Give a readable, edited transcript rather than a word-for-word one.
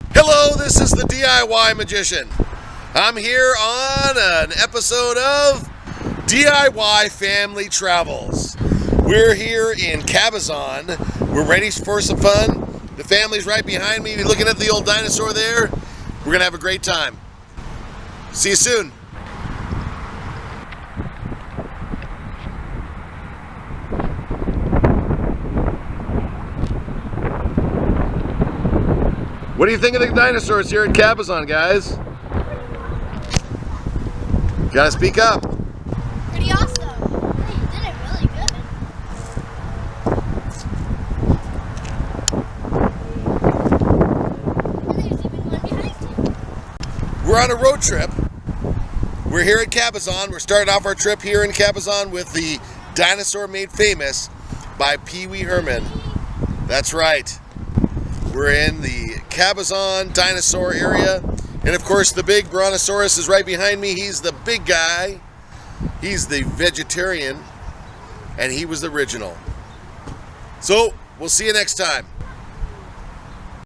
Hello, this is the DIY Magician. I'm here on an episode of DIY Family Travels. We're here in Cabazon. We're ready for some fun. The family's right behind me. You're looking at the old dinosaur there. We're going to have a great time. See you soon. What do you think of the dinosaurs here in Cabazon, guys? Gotta speak up. Pretty awesome. Hey, you did it really good. And there's even one behind you. We're on a road trip. We're here at Cabazon. We're starting off our trip here in Cabazon with the dinosaur made famous by Pee Wee Herman. That's right. We're in the Cabazon dinosaur area. And of course the big brontosaurus is right behind me. He's the big guy. He's the vegetarian. And he was the original. So we'll see you next time.